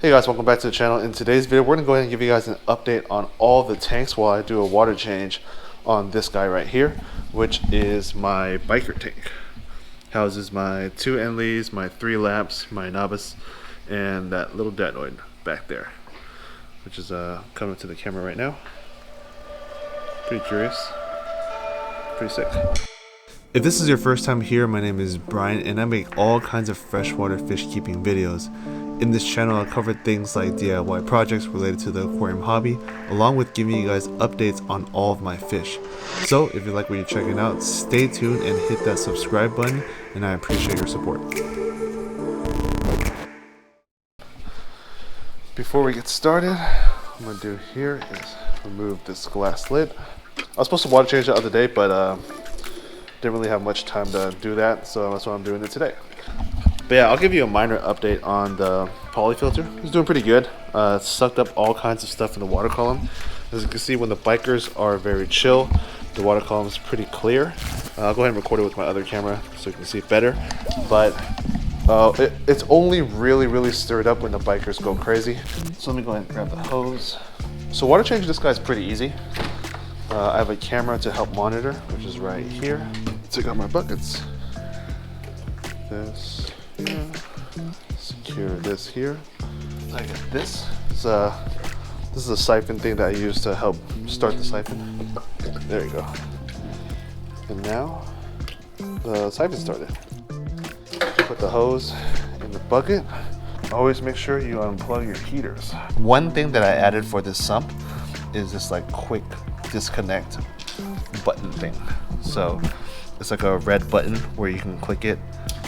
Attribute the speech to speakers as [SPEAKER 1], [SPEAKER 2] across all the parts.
[SPEAKER 1] Hey guys, welcome back to the channel. In today's video, we're going to go ahead and give you guys an update on all the tanks while I do a water change on this guy right here, which is my biker tank. Houses my 2 Enleys, my 3 Laps, my Novice, and that little Danoid back there, which is coming to the camera right now. Pretty curious. Pretty sick. If this is your first time here, my name is Brian and I make all kinds of freshwater fish keeping videos. In this channel, I'll cover things like DIY projects related to the aquarium hobby, along with giving you guys updates on all of my fish. So if you like what you're checking out, stay tuned and hit that subscribe button, and I appreciate your support. Before we get started, what I'm going to do here is remove this glass lid. I was supposed to water change the other day, but didn't really have much time to do that, so that's why I'm doing it today. But yeah, I'll give you a minor update on the poly filter. It's doing pretty good. It's sucked up all kinds of stuff in the water column. As you can see, when the bikers are very chill, the water column is pretty clear. I'll go ahead and record it with my other camera so you can see it better. But it's only really stirred up when the bikers go crazy. So let me go ahead and grab the hose. So water change this guy's pretty easy. I have a camera to help monitor, which is right here. Take out my buckets. This here. Secure this here. I got this. This is a siphon thing that I use to help start the siphon. There you go. And now the siphon started. Put the hose in the bucket. Always make sure you unplug your heaters. One thing that I added for this sump is this like quick disconnect button thing. So it's like a red button where you can click it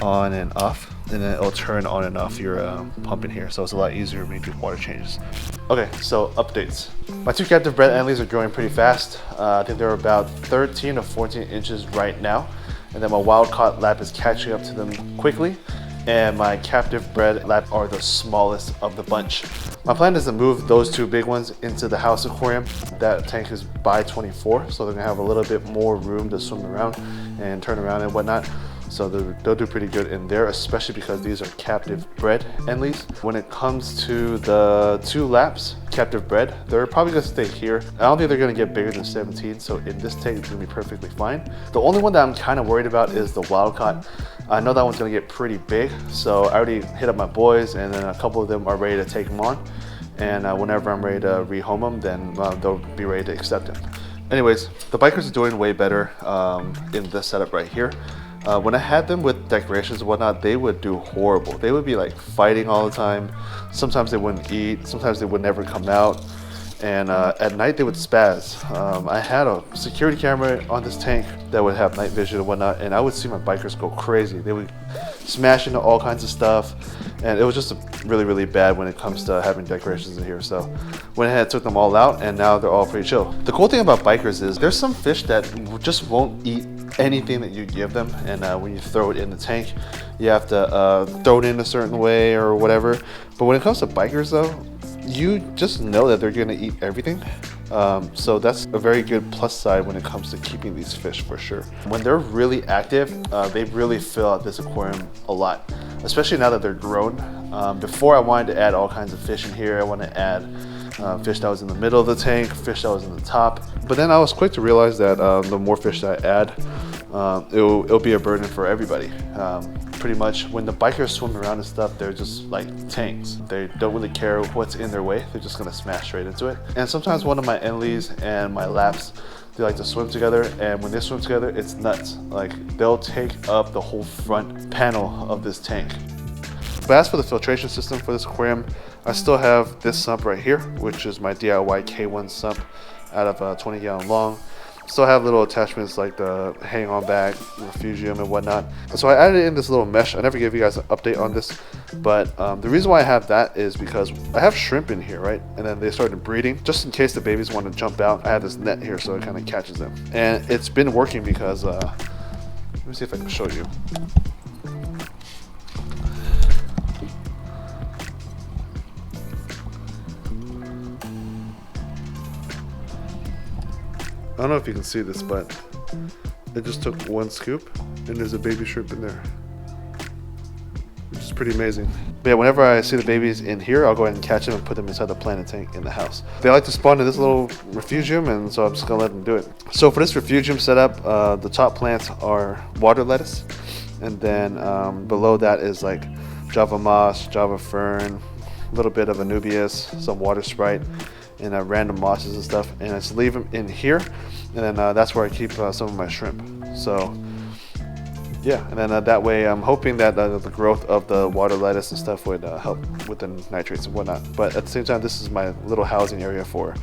[SPEAKER 1] on and off, and then it'll turn on and off your pump in here, so it's a lot easier when you do water changes. Okay, so updates. My 2 captive bred Enleys are growing pretty fast. I think they're about 13 to 14 inches right now, and then my wild caught lap is catching up to them quickly, and my captive bred lap are the smallest of the bunch. My plan is to move those 2 big ones into the house aquarium. That tank is by 24, so they're gonna have a little bit more room to swim around and turn around and whatnot. So they'll do pretty good in there, especially because these are captive bred Enleys. When it comes to the 2 Laps, captive bred, they're probably gonna stay here. I don't think they're gonna get bigger than 17, so in this tank, it's gonna be perfectly fine. The only one that I'm kind of worried about is the wild caught. I know that one's gonna get pretty big, so I already hit up my boys, and then a couple of them are ready to take them on. And whenever I'm ready to rehome them, then they'll be ready to accept them. Anyways, the bikers are doing way better in this setup right here. When I had them with decorations and whatnot, they would do horrible. They would be like fighting all the time. Sometimes they wouldn't eat, sometimes they would never come out. And at night they would spaz. I had a security camera on this tank that would have night vision and whatnot, and I would see my bikers go crazy. They would smash into all kinds of stuff, and it was just really bad when it comes to having decorations in here. So went ahead and took them all out, and now they're all pretty chill. The cool thing about bikers is there's some fish that just won't eat anything that you give them, and when you throw it in the tank, you have to throw it in a certain way or whatever. But when it comes to bikers though, you just know that they're gonna eat everything. So that's a very good plus side when it comes to keeping these fish for sure. When they're really active, they really fill out this aquarium a lot, especially now that they're grown. Before I wanted to add all kinds of fish in here. I want to add fish that was in the middle of the tank, fish that was in the top. But then I was quick to realize that the more fish that I add, it'll be a burden for everybody. Pretty much when the bikers swim around and stuff, they're just like tanks. They don't really care what's in their way. They're just gonna smash straight into it. And sometimes one of my Enleys and my Laps, they like to swim together, and when they swim together, it's nuts. Like they'll take up the whole front panel of this tank. But as for the filtration system for this aquarium, I still have this sump right here, which is my DIY K1 sump out of a 20 gallon long. Still have little attachments like the hang on back, refugium and whatnot. So I added in this little mesh. I never gave you guys an update on this, but the reason why I have that is because I have shrimp in here, right? And then they started breeding. Just in case the babies want to jump out, I have this net here so it kind of catches them. And it's been working because, let me see if I can show you. I don't know if you can see this, but it just took 1 scoop and there's a baby shrimp in there, which is pretty amazing. But yeah, whenever I see the babies in here, I'll go ahead and catch them and put them inside the planted tank in the house. They like to spawn in this little refugium, and so I'm just gonna let them do it. So for this refugium setup, the top plants are water lettuce, and then below that is like Java moss, Java fern, a little bit of Anubias, some water sprite, and random mosses and stuff. And I just leave them in here, and then that's where I keep some of my shrimp. So yeah, and then that way I'm hoping that the growth of the water lettuce and stuff would help with the nitrates and whatnot. But at the same time, this is my little housing area for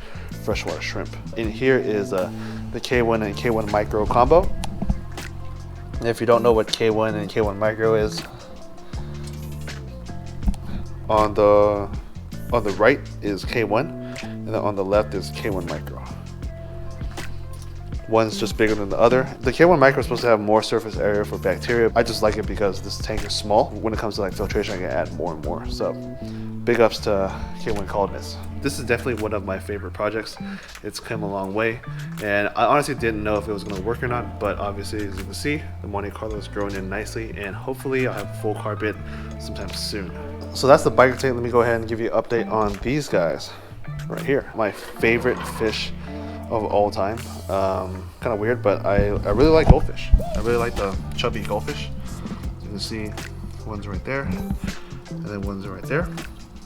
[SPEAKER 1] freshwater shrimp. In here is the K1 and K1 micro combo. And if you don't know what K1 and K1 micro is, on the right is K1, and then on the left is K1 micro. One's just bigger than the other. The K1 micro is supposed to have more surface area for bacteria. I just like it because this tank is small. When it comes to like filtration, I can add more and more. So big ups to K1 Coldness. This is definitely one of my favorite projects. It's come a long way, and I honestly didn't know if it was going to work or not, but obviously, as you can see, the Monte Carlo is growing in nicely, and hopefully I'll have full carpet sometime soon. So that's the biker tank. Let me go ahead and give you an update on these guys right here. My favorite fish of all time. Kind of weird, but I really like goldfish. I really like the chubby goldfish. You can see one's right there, and then one's right there.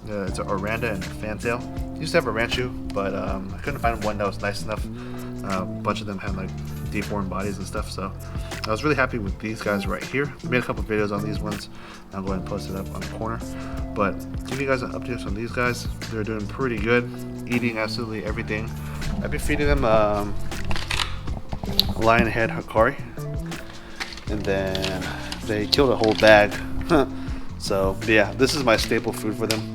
[SPEAKER 1] It's an Oranda and a fantail. Used to have a ranchu, but I couldn't find one that was nice enough. A bunch of them had like deformed bodies and stuff, so I was really happy with these guys right here. I made a couple videos on these ones. I'll go ahead and post it up on the corner. But give you guys an update on these guys. They're doing pretty good, eating absolutely everything. I've been feeding them lionhead Hikari, and then they killed a whole bag. So yeah, this is my staple food for them.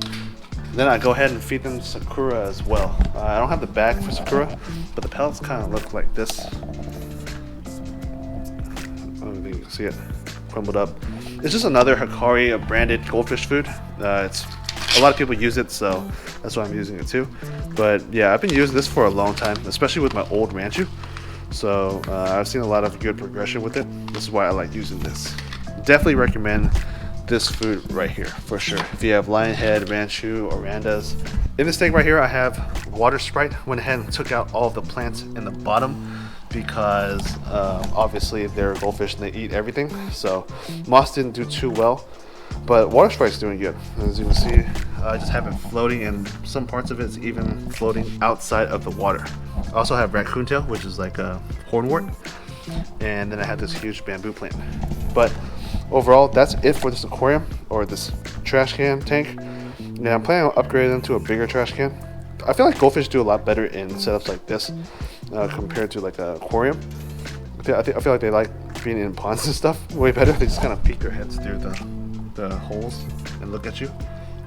[SPEAKER 1] Then I go ahead and feed them Sakura as well. I don't have the bag for Sakura, but the pellets kind of look like this. I don't think you can see it crumbled up. It's just another Hikari branded goldfish food. It's a lot of people use it, so that's why I'm using it too. But yeah, I've been using this for a long time, especially with my old ranchu. So I've seen a lot of good progression with it. This is why I like using this. Definitely recommend this food right here for sure. If you have lionhead, ranchu, orandas. In this tank right here, I have water sprite. Went ahead and took out all of the plants in the bottom because obviously they're goldfish and they eat everything. So moss didn't do too well, but water sprite's doing good. As you can see, I just have it floating, and some parts of it's even floating outside of the water. I also have raccoon tail, which is like a hornwort, and then I have this huge bamboo plant. But overall, that's it for this aquarium, or this trash can tank. And I'm planning on upgrading them to a bigger trash can. I feel like goldfish do a lot better in setups like this compared to like an aquarium. I feel like they like being in ponds and stuff way better. They just kind of peek their heads through the holes and look at you,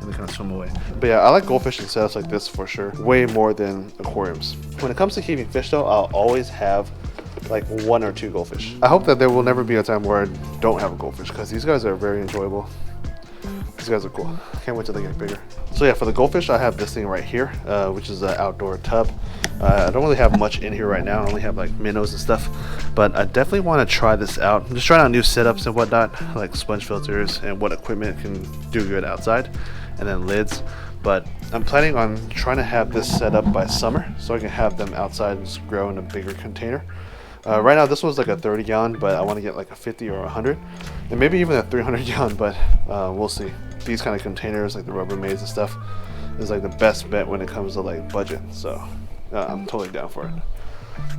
[SPEAKER 1] and they kind of swim away. But yeah, I like goldfish in setups like this for sure, way more than aquariums. When it comes to keeping fish though, I'll always have like 1 or 2 goldfish. I hope that there will never be a time where I don't have a goldfish, because these guys are very enjoyable. These guys are cool. Can't wait till they get bigger. So yeah, for the goldfish, I have this thing right here, which is an outdoor tub. I don't really have much in here right now. I only have like minnows and stuff, but I definitely want to try this out. I'm just trying out new setups and whatnot, like sponge filters and what equipment can do good outside, and then lids. But I'm planning on trying to have this set up by summer so I can have them outside and just grow in a bigger container. Right now this one's like a 30 gallon, but I want to get like a 50 or 100, and maybe even a 300 gallon, but we'll see. These kind of containers, like the Rubbermaids and stuff, is like the best bet when it comes to like budget, so I'm totally down for it.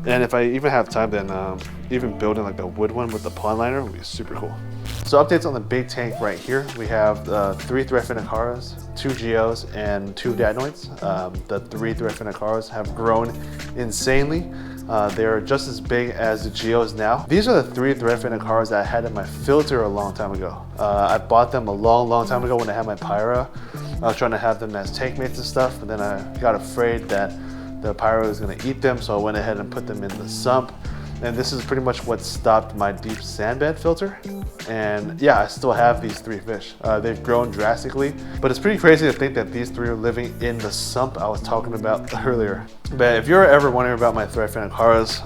[SPEAKER 1] And if I even have time, then even building like a wood one with the pond liner would be super cool. So updates on the big tank right here. We have 3 threadfin acaras, 2 geos, and 2 dadenoids. The 3 threadfin acaras have grown insanely. They're just as big as the geos now. These are the 3 threadfin acaras that I had in my filter a long time ago. I bought them a long time ago when I had my Pyra. I was trying to have them as tank mates and stuff, but then I got afraid that the Pyra was going to eat them, so I went ahead and put them in the sump. And this is pretty much what stopped my deep sandbed filter. And yeah, I still have these 3 fish. They've grown drastically, but it's pretty crazy to think that these 3 are living in the sump I was talking about earlier. But if you're ever wondering about my threadfin acaras,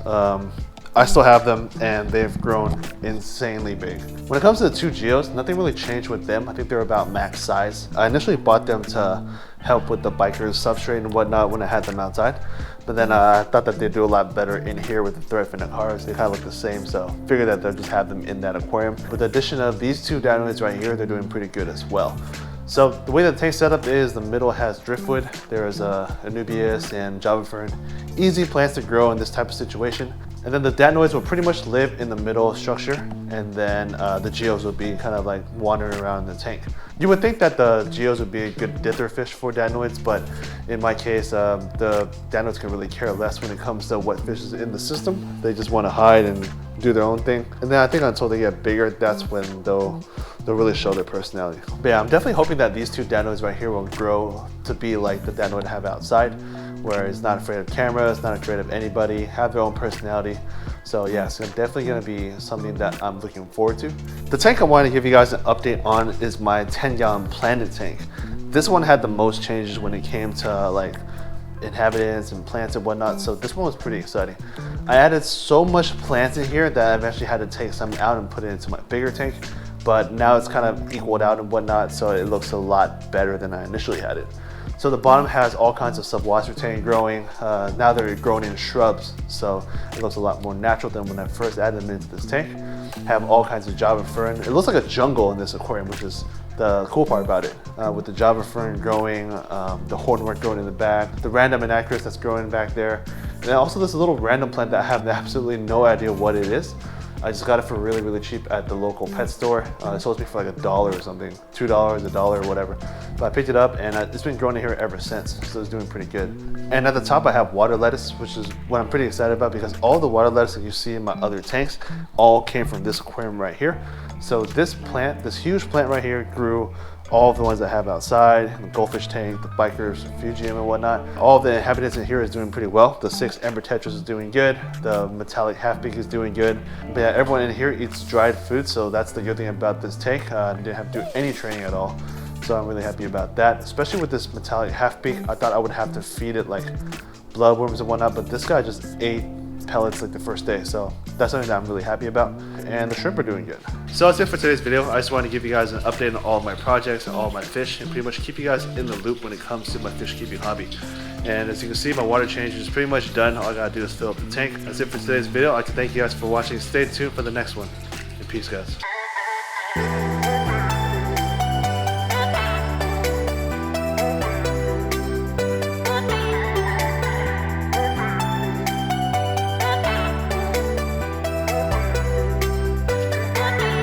[SPEAKER 1] I still have them and they've grown insanely big. When it comes to the two geos, nothing really changed with them. I think they're about max size. I initially bought them to help with the bikers substrate and whatnot when I had them outside. But then I thought that they'd do a lot better in here with the thread fin cars. They kind of look the same, so figured that they'll just have them in that aquarium. With the addition of these two dinoids right here, they're doing pretty good as well. So the way the tank setup is, the middle has driftwood. There is a Anubias and Java fern. Easy plants to grow in this type of situation. And then the danoids will pretty much live in the middle structure, and then the geos will be kind of like wandering around in the tank. You would think that the geos would be a good dither fish for danoids, but in my case, the danoids can really care less when it comes to what fish is in the system. They just want to hide and do their own thing. And then I think until they get bigger, that's when they'll really show their personality. But yeah, I'm definitely hoping that these two danoids right here will grow to be like the danoid I have outside, where it's not afraid of cameras, not afraid of anybody, have their own personality. So yeah, it's definitely gonna be something that I'm looking forward to. The tank I want to give you guys an update on is my 10-gallon planted tank. This one had the most changes when it came to like inhabitants and plants and whatnot, so this one was pretty exciting. I added so much plants in here that I've actually had to take some out and put it into my bigger tank, but now it's kind of equaled out and whatnot, so it looks a lot better than I initially had it. So the bottom has all kinds of subwassertane growing. Now they're growing in shrubs, so it looks a lot more natural than when I first added them into this tank. Have all kinds of Java fern. It looks like a jungle in this aquarium, which is the cool part about it. With the Java fern growing, the hornwort growing in the back, the random anacris that's growing back there, and then also this little random plant that I have absolutely no idea what it is. I just got it for really, really cheap at the local pet store. It sold me for like $1 or something, $2, $1 or whatever. But I picked it up and it's been growing in here ever since, so it's doing pretty good. And at the top I have water lettuce, which is what I'm pretty excited about because all the water lettuce that you see in my other tanks all came from this aquarium right here. So this plant, this huge plant right here, grew all of the ones I have outside, the goldfish tank, the bikers, refugium and whatnot. All the inhabitants in here is doing pretty well. The 6 ember tetras is doing good. The metallic half-beak is doing good. But yeah, everyone in here eats dried food, so that's the good thing about this tank. I didn't have to do any training at all. So I'm really happy about that. Especially with this metallic half-beak, I thought I would have to feed it like bloodworms and whatnot, but this guy just ate pellets like the first day, so that's something that I'm really happy about. And the shrimp are doing good. So that's it for today's video. I just wanted to give you guys an update on all of my projects and all of my fish, and pretty much keep you guys in the loop when it comes to my fish keeping hobby. And as you can see, my water change is pretty much done. All I gotta do is fill up the tank. That's it for today's video. I'd like to thank you guys for watching. Stay tuned for the next one, and peace guys.